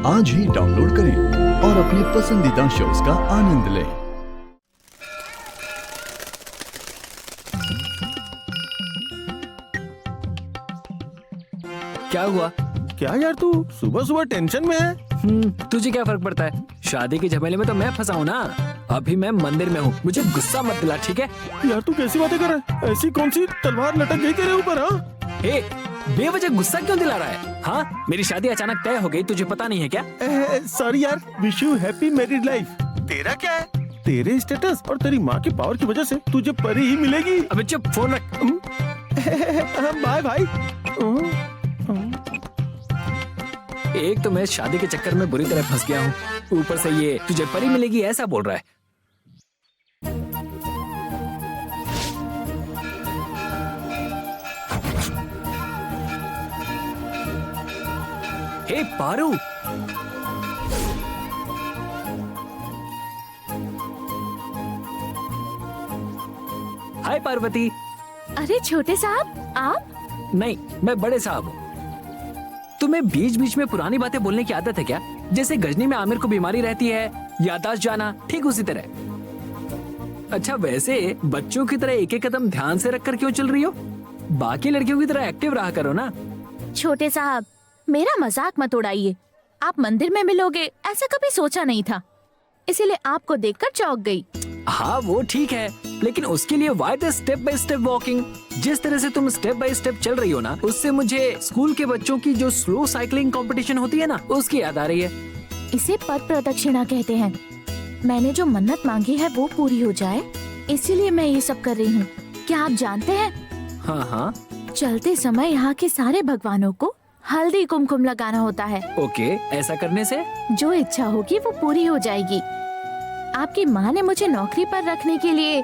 आज ही डाउनलोड करें और अपने पसंदीदा शोज का आनंद लें। क्या हुआ? क्या यार, तू सुबह सुबह टेंशन में है? तुझे क्या फर्क पड़ता है? शादी के झमेले में तो मैं फंसा हूँ ना। अभी मैं मंदिर में हूँ, मुझे गुस्सा मत दिला, ठीक है? यार तू कैसी बातें कर रहा है? ऐसी कौन सी तलवार लटक गई तेरे ऊपर? हाँ, ए, बेवजह गुस्सा क्यों दिला रहा है? हाँ, मेरी शादी अचानक तय हो गई, तुझे पता नहीं है क्या? सॉरी यार, wish you happy married life. तेरा क्या है? तेरे स्टेटस और तेरी माँ की पावर की वजह से तुझे परी ही मिलेगी। अबे चुप, फोन रख। बाय भाई। एक तो मैं शादी के चक्कर में बुरी तरह फंस गया हूँ, ऊपर से ये तुझे परी मिलेगी ऐसा बोल रहा है। हे पारू, हाय पार्वती। अरे छोटे साहब, आप? नहीं, मैं बड़े साहब हूँ। तुम्हें बीच बीच में पुरानी बातें बोलने की आदत है क्या? जैसे गजनी में आमिर को बीमारी रहती है, याददाश्त जाना, ठीक उसी तरह। अच्छा, वैसे बच्चों की तरह एक एक कदम ध्यान से रखकर क्यों चल रही हो? बाकी लड़कियों की तरह एक्टिव रहा करो ना। छोटे साहब, मेरा मजाक मत उड़ाइए। आप मंदिर में मिलोगे ऐसा कभी सोचा नहीं था, इसीलिए आपको देखकर चौंक गई। हाँ वो ठीक है, लेकिन उसके लिए why the step by step walking? जिस तरह से तुम स्टेप बाय स्टेप चल रही हो ना, उससे मुझे स्कूल के बच्चों की जो स्लो साइकिलिंग कंपटीशन होती है ना, उसकी याद आ रही है। इसे पद प्रदक्षिणा कहते हैं। मैंने जो मन्नत मांगी है वो पूरी हो जाए, इसीलिए मैं ये सब कर रही हूँ। क्या आप जानते हैं? हाँ हाँ। चलते समय यहाँ के सारे भगवानों को हल्दी कुमकुम लगाना होता है। ओके, ऐसा करने से जो इच्छा होगी वो पूरी हो जाएगी। आपकी माँ ने मुझे नौकरी पर रखने के लिए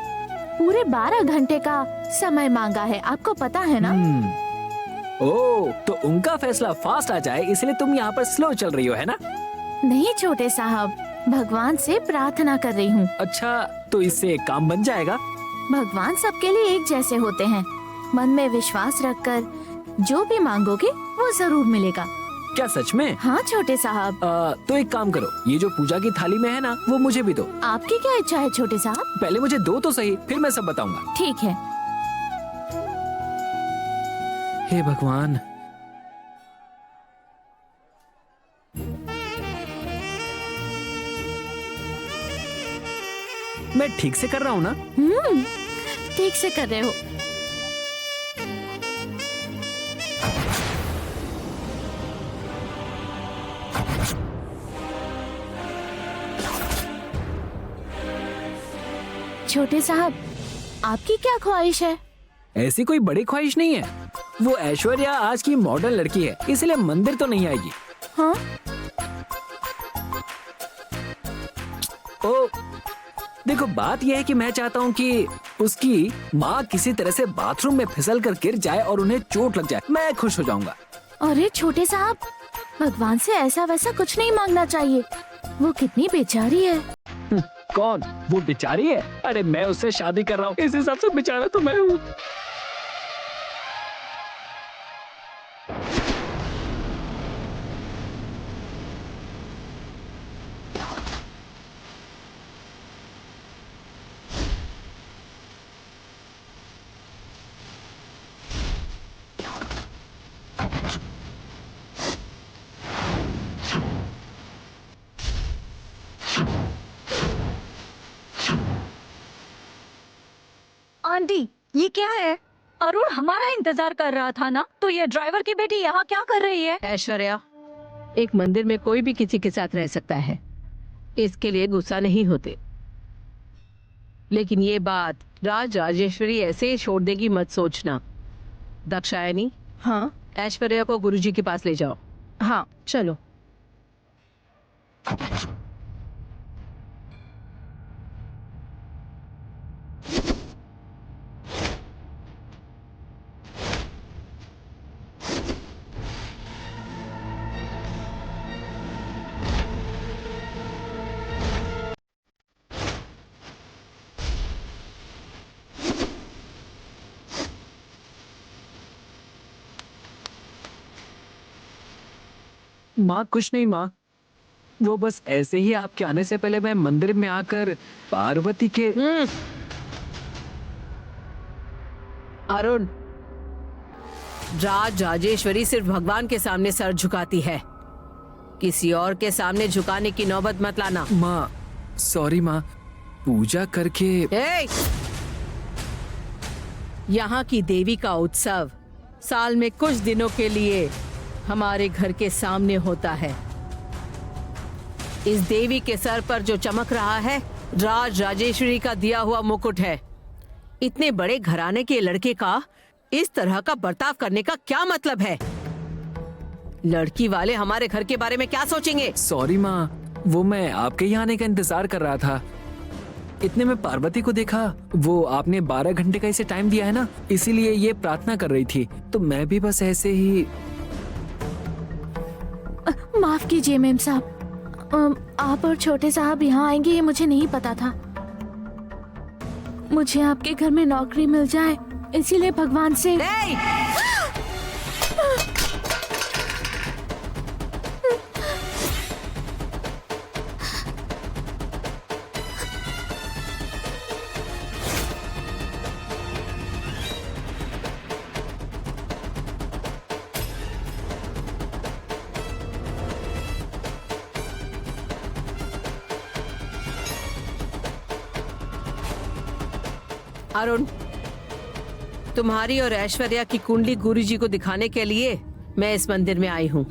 पूरे 12 घंटे का समय मांगा है, आपको पता है ना? ओह, तो उनका फैसला फास्ट आ जाए इसलिए तुम यहाँ पर स्लो चल रही हो, है ना? नहीं छोटे साहब, भगवान से प्रार्थना कर रही हूँ। अच्छा, तो इससे काम बन जाएगा? भगवान सबके लिए एक जैसे होते हैं। मन में विश्वास रखकर जो भी मांगोगे वो जरूर मिलेगा। क्या सच में? हाँ छोटे साहब। तो एक काम करो, ये जो पूजा की थाली में है ना, वो मुझे भी दो। आपकी क्या इच्छा है छोटे साहब? पहले मुझे दो तो सही, फिर मैं सब बताऊंगा। ठीक है। हे भगवान। मैं ठीक से कर रहा हूँ ना? ठीक से कर रहे हो। छोटे साहब, आपकी क्या ख्वाहिश है? ऐसी कोई बड़ी ख्वाहिश नहीं है। वो ऐश्वर्या आज की मॉडर्न लड़की है, इसलिए मंदिर तो नहीं आएगी। हाँ? ओ, देखो बात यह है कि मैं चाहता हूँ कि उसकी माँ किसी तरह से बाथरूम में फिसल कर गिर जाए और उन्हें चोट लग जाए, मैं खुश हो जाऊंगा। अरे छोटे साहब, भगवान से ऐसा वैसा कुछ नहीं मांगना चाहिए। वो कितनी बेचारी है। कौन? वो बेचारी है? अरे मैं उससे शादी कर रहा हूँ, इस हिसाब से बेचारा तो मैं हूँ। आंटी, ये क्या है? अरुण हमारा इंतजार कर रहा था ना, तो ये ड्राइवर की बेटी यहाँ क्या कर रही है? ऐश्वर्या, एक मंदिर में कोई भी किसी के साथ रह सकता है, इसके लिए गुस्सा नहीं होते। लेकिन ये बात राज राजेश्वरी ऐसे ही छोड़ देगी मत सोचना। दाक्षायनी, हाँ ऐश्वर्या को गुरुजी के पास ले जाओ। हाँ, चलो। माँ कुछ नहीं माँ, वो बस ऐसे ही आपके आने से पहले मैं मंदिर में आकर पार्वती के अरुण, राज राजेश्वरी सिर्फ भगवान के सामने सर झुकाती है, किसी और के सामने झुकाने की नौबत मत लाना। माँ सॉरी माँ, पूजा करके ए! यहाँ की देवी का उत्सव साल में कुछ दिनों के लिए हमारे घर के सामने होता है। इस देवी के सर पर जो चमक रहा है राज राजेश्वरी का दिया हुआ मुकुट है। इतने बड़े घराने के लड़के का इस तरह का बर्ताव करने का क्या मतलब है? लड़की वाले हमारे घर के बारे में क्या सोचेंगे? सॉरी माँ, वो मैं आपके यहाँ आने का इंतजार कर रहा था। इतने में पार्वती को देखा, वो आपने 12 घंटे का इसे टाइम दिया है ना, इसीलिए ये प्रार्थना कर रही थी, तो मैं भी बस ऐसे ही। माफ कीजिए मेम साहब, आप और छोटे साहब यहाँ आएंगे ये मुझे नहीं पता था। मुझे आपके घर में नौकरी मिल जाए इसीलिए भगवान से। ए! अरुण, तुम्हारी और ऐश्वर्या की कुंडली गुरुजी को दिखाने के लिए मैं इस मंदिर में आई हूँ।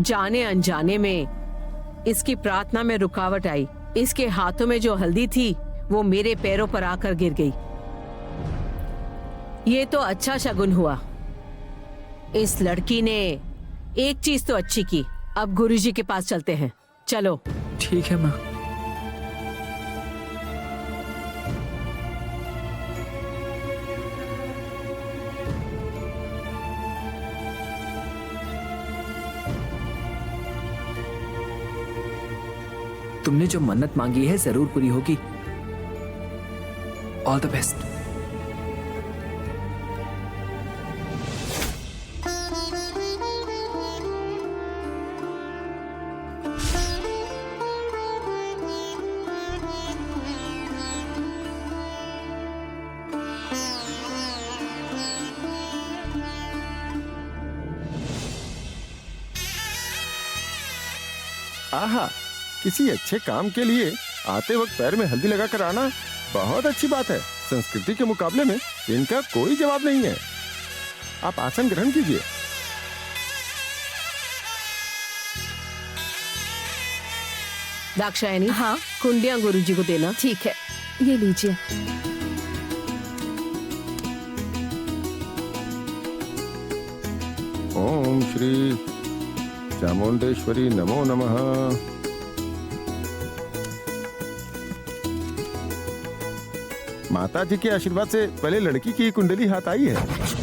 जाने अनजाने में इसकी प्रार्थना में रुकावट आई। इसके हाथों में जो हल्दी थी वो मेरे पैरों पर आकर गिर गई। ये तो अच्छा शगुन हुआ। इस लड़की ने एक चीज तो अच्छी की। अब गुरुजी के पास चलते हैं, चलो। ठीक है माँ। तुमने जो मन्नत मांगी है जरूर पूरी होगी। All the best. आहा, किसी अच्छे काम के लिए आते वक्त पैर में हल्दी लगाकर आना बहुत अच्छी बात है। संस्कृति के मुकाबले में इनका कोई जवाब नहीं है। आप आसन ग्रहण कीजिए। दाक्षायणी, हाँ कुंडियां गुरुजी को देना। ठीक है, ये लीजिए। ओम श्री चामुंडेश्वरी नमो नमः। माता जी के आशीर्वाद से पहले लड़की की कुंडली हाथ आई है।